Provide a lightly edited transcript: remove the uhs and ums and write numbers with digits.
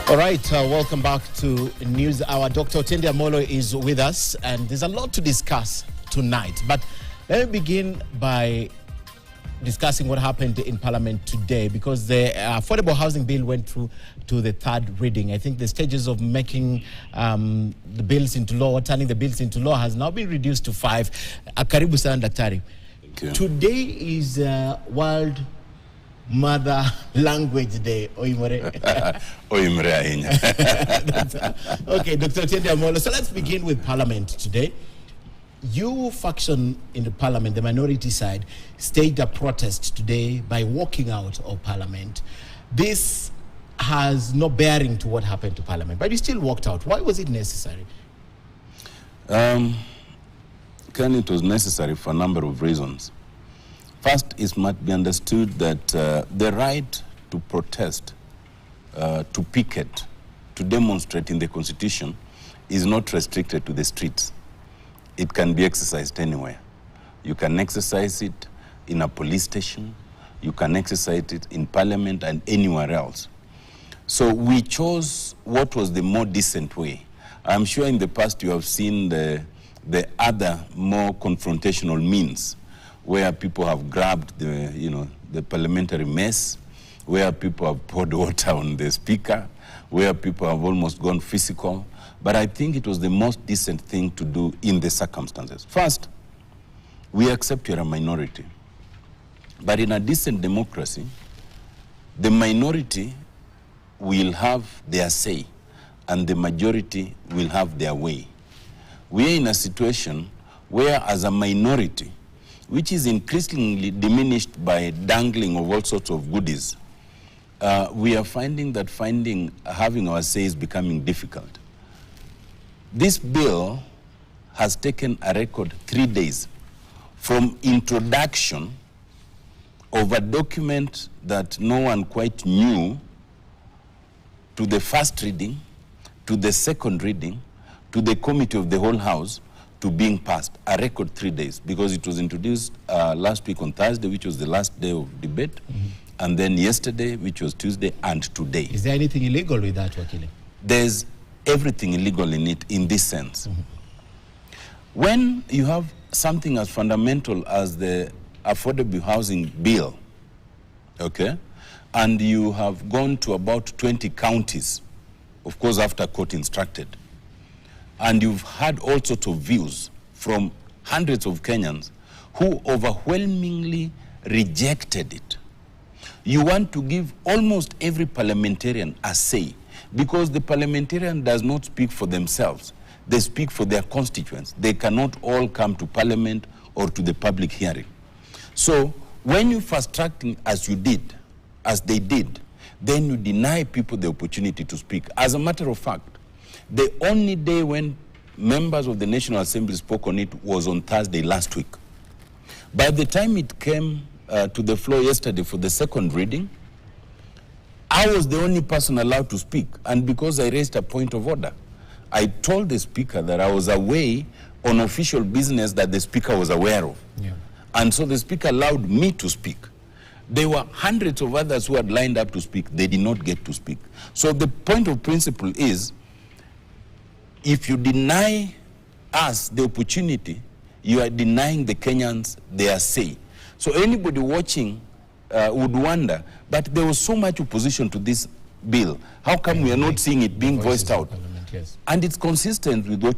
All right, welcome back to News Hour. Dr. Otiende Amollo is with us, and there's a lot to discuss tonight. But let me begin by discussing what happened in Parliament today, because the Affordable Housing Bill went through to the third reading. I think the stages of making the bills into law, or turning the bills into law, has now been reduced to 5. Karibu sana Daktari. Today is World Mother Language Day. Oimore. Oimore ainya. Okay, Dr. Otiende Amollo. So let's begin with Parliament today. You faction in the Parliament, the minority side, staged a protest today by walking out of Parliament. This has no bearing to what happened to Parliament, but you still walked out. Why was it necessary? Ken, it was necessary for a number of reasons. First, it must be understood that the right to protest, to picket, to demonstrate in the Constitution is not restricted to the streets. It can be exercised anywhere. You can exercise it in a police station, you can exercise it in Parliament and anywhere else. So we chose what was the more decent way. I'm sure in the past you have seen the other more confrontational means, where people have grabbed the parliamentary mess, where people have poured water on the speaker, where people have almost gone physical. But I think it was the most decent thing to do in the circumstances. First, we accept you're a minority. But in a decent democracy, the minority will have their say and the majority will have their way. We are in a situation where, as a minority, which is increasingly diminished by dangling of all sorts of goodies, we are finding that having our say is becoming difficult. This bill has taken a record 3 days from introduction of a document that no one quite knew, to the first reading, to the second reading, to the committee of the whole House, to being passed. A record 3 days, because it was introduced last week on Thursday, which was the last day of debate, and then yesterday, which was Tuesday, and today. Is there anything illegal with that, Wakili? There's everything illegal in it, in this sense. When you have something as fundamental as the Affordable Housing Bill, okay, and you have gone to about 20 counties, of course after court instructed, and you've had all sorts of views from hundreds of Kenyans who overwhelmingly rejected it. You want to give almost every parliamentarian a say, because the parliamentarian does not speak for themselves. They speak for their constituents. They cannot all come to Parliament or to the public hearing. So when you fast-tracking as you did, as they did, then you deny people the opportunity to speak. As a matter of fact, the only day when members of the National Assembly spoke on it was on Thursday last week. By the time it came to the floor yesterday for the second reading, I was the only person allowed to speak, and because I raised a point of order, I told the Speaker that I was away on official business that the Speaker was aware of. Yeah. And so the Speaker allowed me to speak. There were hundreds of others who had lined up to speak. They did not get to speak. So the point of principle is, if you deny us the opportunity, you are denying the Kenyans their say. So anybody watching would wonder, but there was so much opposition to this bill. How come we are not seeing it being voiced out? Yes. And it's consistent with what